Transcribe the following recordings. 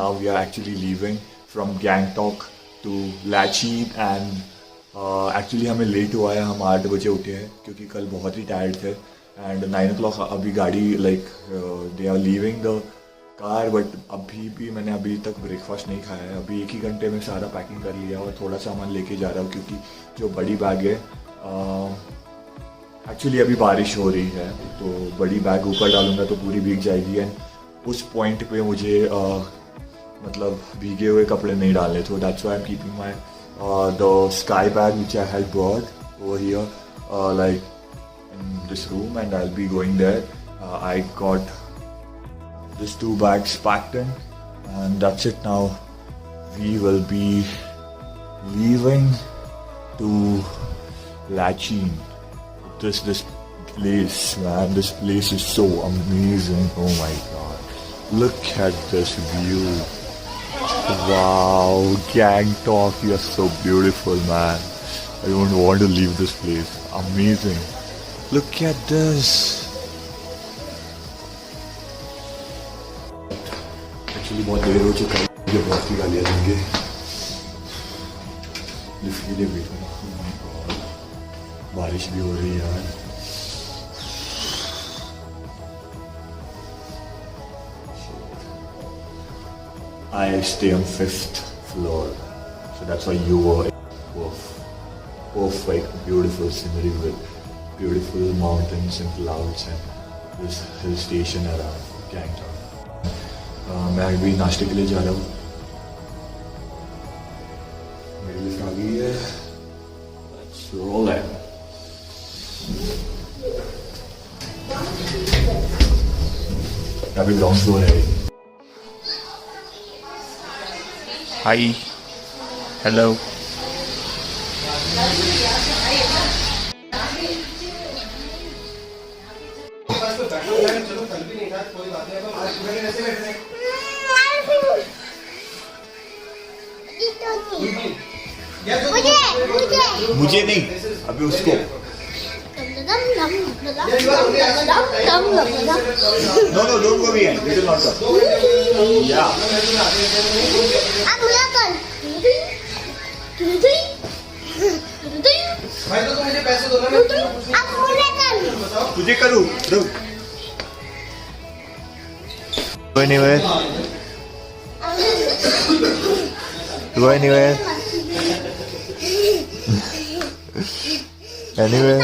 Now we are actually leaving from Gangtok to Lachin and actually हमें late हुआ है. हम 8 बजे उठे हैं क्योंकि कल बहुत ही टायर्ड थे. एंड 9 o'clock अभी गाड़ी like they are leaving the car. But अभी भी मैंने अभी तक ब्रेकफास्ट नहीं खाया है. अभी 1 ही घंटे में सारा पैकिंग कर लिया और थोड़ा सामान लेके जा रहा हूँ क्योंकि जो बड़ी बैग है एक्चुअली अभी बारिश हो रही है तो बड़ी बैग ऊपर डालूंगा तो पूरी भीग जाएगी. एंड उस पॉइंट पे मुझे मतलब भीगे हुए कपड़े नहीं डालने. तो that's why I am keeping my the sky bag which I had brought over here like in this room, and I'll be going there. I got these 2 bags packed in and that's it. Now we will be leaving to Lachin. This place, man, this place is so amazing. Oh my god, look at this view. Wow, Gangtok, you're so beautiful, man. I don't want to leave this place. Amazing. Look at this. Actually बहुत देर हो चुका है. मुझे बहुत ही गालियाँ देंगे. Lift के लिए वेट कर रहा हूँ. बारिश भी हो रही है यार. I stay on 5th floor, so that's why you were perfect, beautiful scenery with beautiful mountains and clouds and this hill station around Gangtok. मैं अभी नाश्ते के लिए जा रहा हूँ. मेरी लिफ्ट आ गई है. Let's roll it. अभी ग्राउंड फ्लोर है. Hi. Hello. मुझे नहीं, अभी उसको. No, don't go behind. They will not come. Yeah. भाई तो तुम मुझे पैसे दो ना. तुझे करूँ. Go anywhere. Go anywhere. Anywhere.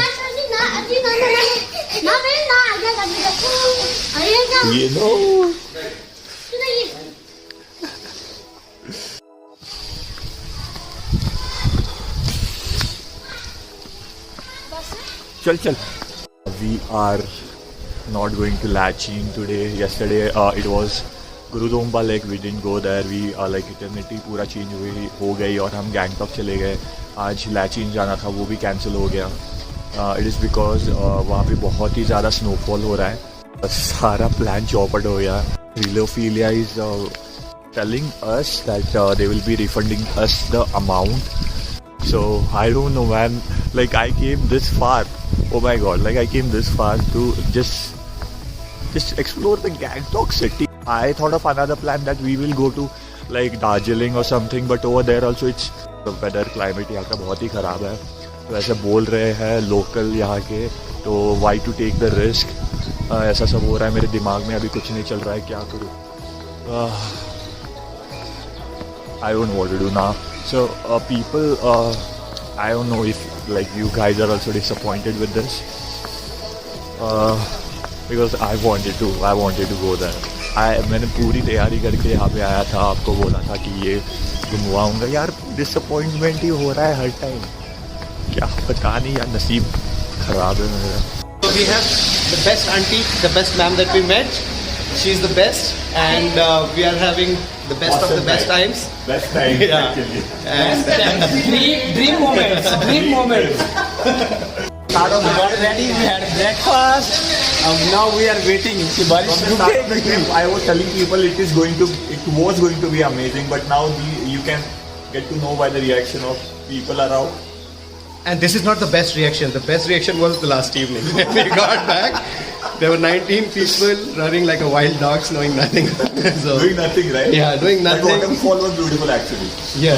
You know. चल. We are not going to Lachin today. Yesterday it was Gurudongpa Lake. We didn't go there. We like eternity पूरा चेंज हो गई और हम गैंगटॉक चले गए. आज Lachin जाना था वो भी कैंसिल हो गया. इट इज़ बिकॉज वहाँ पे बहुत ही ज़्यादा स्नोफॉल हो रहा है. सारा प्लान चौपट हो गया. Relophilia is telling us that they will be refunding us the amount. So I don't know, man. Like I came this far. Oh my god! Like I came this far to just explore the Gangtok city. I thought of another plan that we will go to like Darjeeling or something, but over there also it's the weather climate यहाँ का बहुत ही ख़राब है. तो ऐसे बोल रहे हैं लोकल यहाँ के. तो why to take the risk? ऐसा सब हो रहा है. मेरे दिमाग में अभी कुछ नहीं चल रहा है. क्या करूँ? I don't know what to do now. So people, I don't know if like you guys are also disappointed with this, because I wanted to go there. मैंने पूरी तैयारी करके यहाँ पे आया था. आपको बोला था कि ये घुमवाऊंगा. यार डिसअपॉइंटमेंट ही हो रहा है हर टाइम. क्या पता नहीं यार, नसीब खराब है मेरा. So we have the best auntie, the best ma'am that we met. She's the best, and we are having the best of the best times. Best time, Yeah. actually. And dream moments. We got ready. We had breakfast. Now we are waiting. कि बारिश From the start of the trip, I was telling people it was going to be amazing, but now you can get to know by the reaction of people around. And this is not the best reaction. The best reaction was the last evening. When we got back, there were 19 people running like a wild dogs, knowing nothing. So, Doing nothing, right? yeah, doing That nothing. waterfall was beautiful actually. Yeah.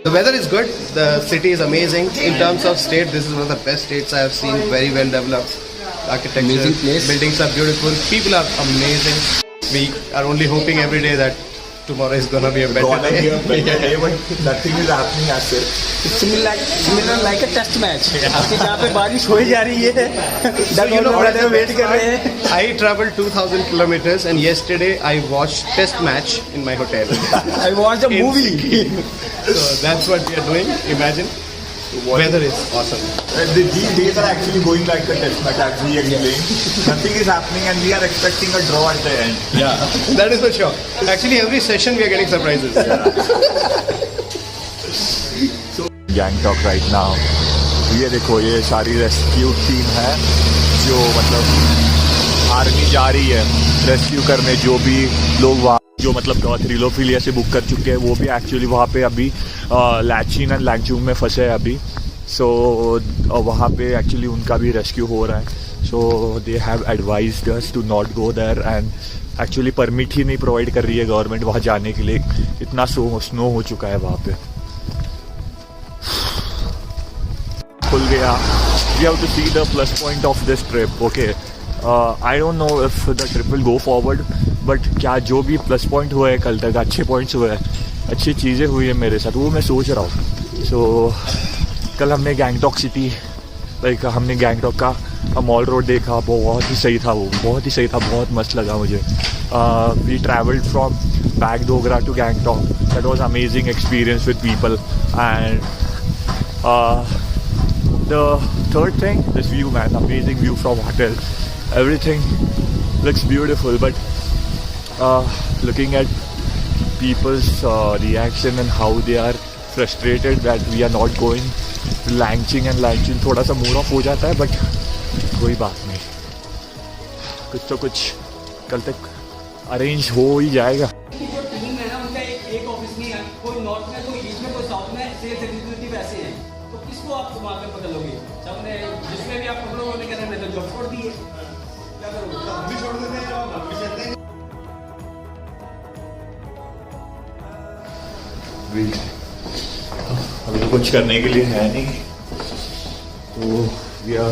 The weather is good. The city is amazing. In terms of state, this is one of the best states I have seen. Very well developed. Architecture, Amazing place. buildings are beautiful. People are amazing. We are only hoping every day that tomorrow is gonna be a better Gonna be a day. better day, but nothing is happening as such. It's similar like a test match. आपकी जहाँ पे बारिश हो ही जा रही है, So you know what is the wait best कर रहे हैं. part? I traveled 2,000 kilometers and yesterday I watched test match in my hotel. I watched a In movie. Sikkim. So that's what we are doing. Imagine. Weather is awesome. These days are actually going like a test match as we explained. Nothing is happening and we are expecting a draw at the end. Yeah, that is for sure. Actually, every session we are getting surprises. Gangtok right now. ये देखो, ये सारी rescue team है जो मतलब army जा रही है रेस्क्यू करने. जो भी लोग वहाँ जो मतलब थ्रिलोफिलिया से बुक कर चुके हैं वो भी एक्चुअली वहाँ पे अभी लैचिन एंड लैंगचुंग में फंसे हैं अभी. सो वहाँ पे एक्चुअली उनका भी रेस्क्यू हो रहा है. So they have advised us to not go there and actually permit ही नहीं प्रोवाइड कर रही है गवर्नमेंट वहाँ जाने के लिए. इतना स्नो हो चुका है वहाँ पे. खुल गया. We have to see the plus point of this trip. Okay, I don't know if the trip will go forward, but क्या जो भी प्लस पॉइंट हुए हैं कल तक, अच्छे पॉइंट्स हुए हैं, अच्छी चीज़ें हुई है मेरे साथ, वो मैं सोच रहा हूँ. सो कल हमने गैंगटॉक सिटी, लाइक हमने गैंगटॉक का मॉल रोड देखा. बहुत ही सही था वो, बहुत ही सही था, बहुत मस्त लगा मुझे. We travelled from Bagdogra to Gangtok. That was amazing experience with people. And the third thing, this view, man, amazing view from hotel. Everything looks beautiful, but looking at people's reaction and how they are frustrated that we are not going Langching and Langching, थोड़ा सा mood off हो जाता है, but कोई बात नहीं, कुछ तो कुछ कल तक अरेंज हो ही जाएगा. टीम है ना, उनका एक ऑफिस नहीं है. कोई नॉर्थ में, कोई ईस्ट में, कोई साउथ में. सेल्स एग्जीक्यूटिव ऐसे हैं, तो किसको आप वहाँ पे पकड़ोगे? सबने जिसमें भी आप पकड़ोगे उन्हें कहना मैं तो जॉब छोड़ दी है. क्या करोगे? हम भी छोड़ देते हैं जॉब, हम भी चलते हैं. अभी कुछ करने के लिए है नहीं, तो we are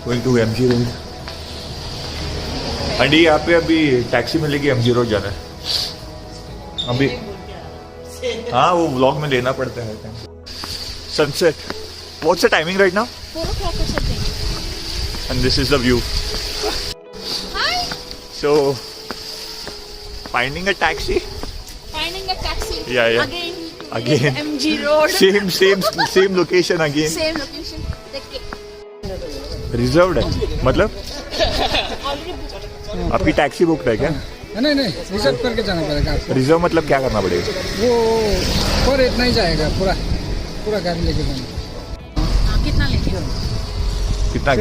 going to MG road. Aunty यहाँ पे अभी टैक्सी मिलेगी, MG रोड जाना है अभी. हाँ, वो व्लॉग में लेना पड़ता है. Sunset. What's the timing right now? 4 o'clock or something. And this is the view. Hi. So, finding a taxi. Finding a taxi. Yeah. Again. MG Road. Same location again. Same location. The Reserved है मतलब already booked. आपकी taxi book है क्या? नहीं reserve करके जाना पड़ेगा आपको. रिजर्व मतलब क्या करना पड़ेगा? वो पर इतना ही जाएगा, पूरा गाड़ी लेके जाना. कितना लेंगे? कितना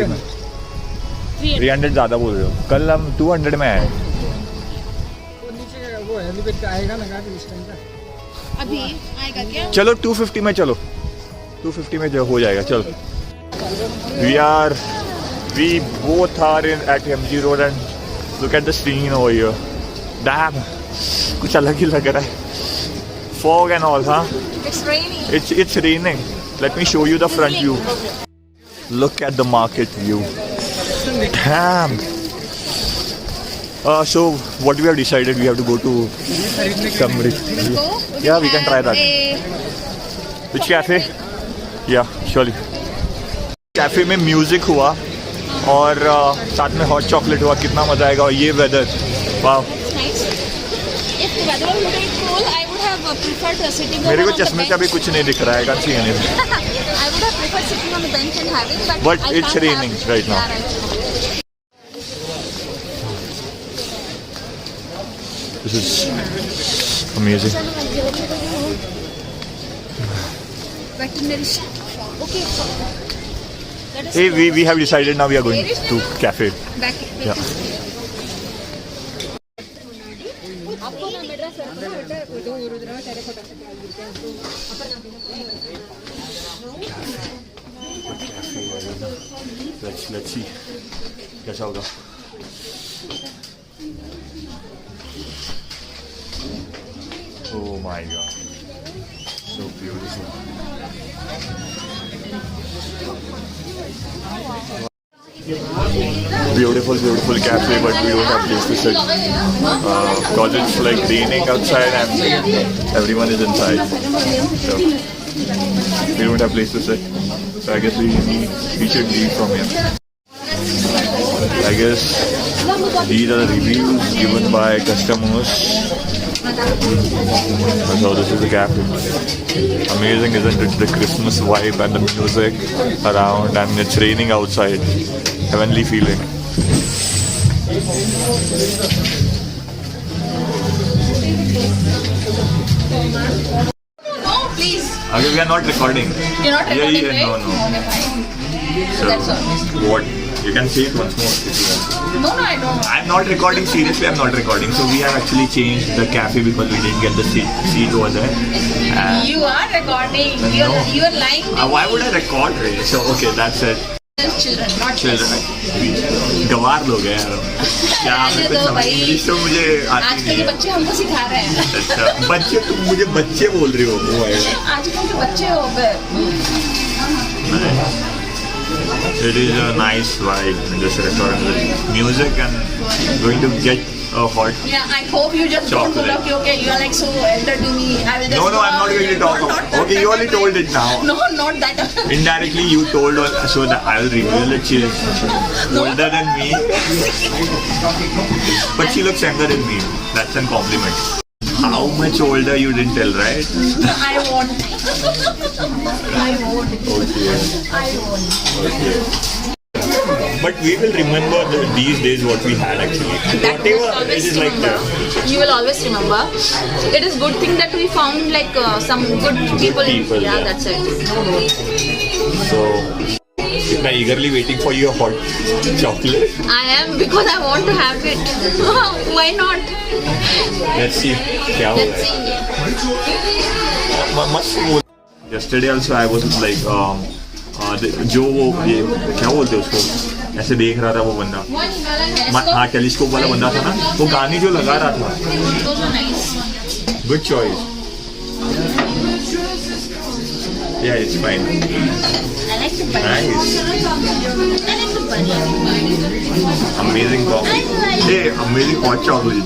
300 ज़्यादा बोल रहे हो. कल हम 200 में आए. वो नीचे वो हेलीपैड पे आएगा ना गाड़ी इस टाइम का. अभी आएगा क्या? चलो 250 में, चलो 250 में जो हो जाएगा. चलो. We both are at MG Road and look at the scene over here. Damn, कुछ अलग ही लग रहा है. Fog and all, huh? It's raining. It's raining. Let me show you the front view. Look at the market view. Damn. So what we have decided, we have to go to some. Go. Yeah, we can try that. A Which cafe? Yeah, surely. Cafe में music हुआ और साथ में hot chocolate हुआ. कितना मजा आएगा. और ये वेदर, वाह. That's nice. If the weather was very cool, I would have preferred sitting. मेरे को on the चश्मे से अभी bench. कुछ नहीं दिख रहा है. can't see anything. I would have preferred sitting on the bench and having, But I it's can't raining have- right now. Yeah, right. This is amazing. Veterinary shop. Okay. That is Hey, we have decided now we are going to cafe. back. Yeah. आपको ना Madras Let's see कैसा होगा. Oh my god, so beautiful. Beautiful cafe, but we don't have place to sit because it's like raining outside and everyone is inside. So we don't have place to sit. So I guess we should leave from here. I guess these are the reviews given by customers. So this is the cafe. Amazing, isn't it? The Christmas vibe and the music around, and it's raining outside. Heavenly feeling. No, please. Okay, we are not recording. You're not recording, Yeah, right? no. Okay, fine. So, That's all. what? You can say it once more if you want. No, I don't. I'm not recording, seriously I'm not recording. So we have actually changed the cafe because we didn't get the seat over there. You are recording. No. You're lying. Why would I record it? So okay, that's it. Children, not Children. गवार लोग हैं यार. क्या रहने कुछ दो समझ भाई. इंग्लिश तो मुझे आती आजकल नहीं के है. बच्चे हमको सिखा रहे हैं. अच्छा बच्चे तुम मुझे बच्चे बोल रही हो. आजकल के बच्चे हो गए. It is a nice vibe in this restaurant with music and going to get a hot. Yeah, I hope you just don't Chocolate. talk. Okay, you are like so elder to me. I will just. No, I'm not going to talk. Okay, you only told it now. No, not that. Indirectly, you told so that I will reveal that she is older than me. But she looks younger than me. That's a compliment. How much older you didn't tell, right? I won't. I won't. Okay. I won't. But we will remember these days what we had actually. Whatever it is like that. You will always remember. It is good thing that we found like some good people. people, Yeah, yeah. that's it. So, I'm eagerly waiting for your hot chocolate. I am because I want to have it. Why not? Let's see. क्या होगा? Let's see. Must go. Yesterday also I was like जो वो ये क्या बोलते हैं उसको ऐसे देख रहा था वो बंदा. हाँ टेलीस्कोप वाला बंदा था ना वो गाने जो लगा रहा था. Those are nice. Good choice. Yeah, it's fine. I like the bunny. Nice. I like the bunny. Amazing coffee. Hey, amazing hot chocolate.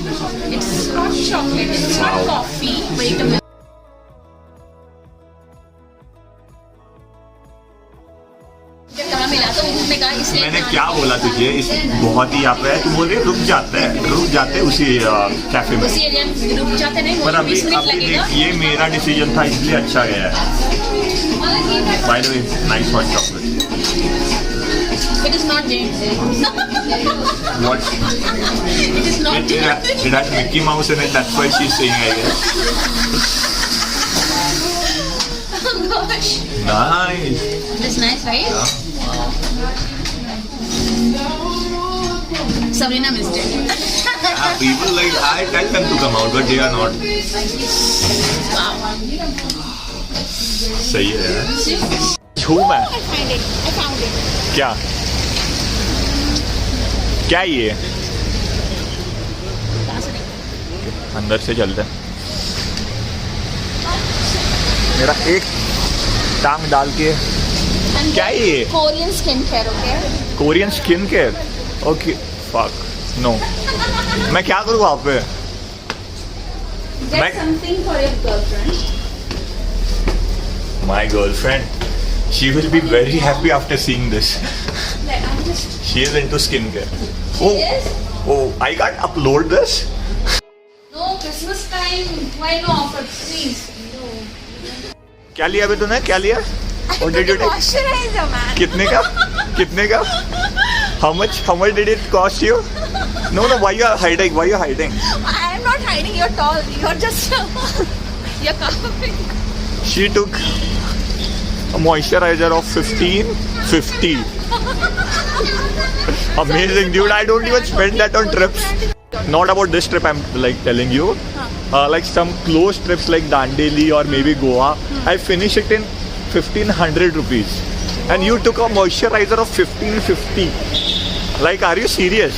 It's not chocolate. It's Wow. not coffee. Wait a minute. जब कहाँ मिला तो उसने कहा इसलिए मैंने क्या बोला तुझे इस बहुत ही यहाँ पे है. तू बोल रही है रुक जाते हैं उसी कैफे में. उसी एरिया में रुक जाते नहीं पर वो अभी 20 मिनट अभी लगेगा. देख ये मेरा डिसीजन था इसलिए अच्छा गया है. By the way, nice hot chocolate. It is not James. What? It is not James. It has Mickey Mouse in it. That's why she's saying I guess. Oh gosh. Nice. It's nice, right? Sabrina missed it. People like I tell them to come out, but they are not. Wow. सही है यार. छू मैं. I find it. I found it. क्या? क्या ये? अंदर से चलते हैं. मेरा एक टांग डाल के. And क्या है ये? Korean skincare, okay? Korean skin care. Okay fuck no. मैं क्या करूँ वहाँ पे? Get Like- something for your girlfriend. My girlfriend, she will be very happy after seeing this. Like, I'm just. She is into skincare. Yes? Oh, I can't upload this. No, Christmas time. Why no offer? Please. No. क्या लिया अभी तूने? क्या लिया? What did you take? Moisturizer, man. कितने का? कितने का? How much did it cost you? No, why you are hiding? Why you are hiding? I am not hiding. You're tall. You're just. You're covering. She took a moisturizer of 1550. Amazing, dude. I don't even spend that on trips. Not about this trip, I'm like telling you. like some close trips like Dandeli or maybe Goa, I finish it in 1500 rupees. And you took a moisturizer of 1550. Like, are you serious?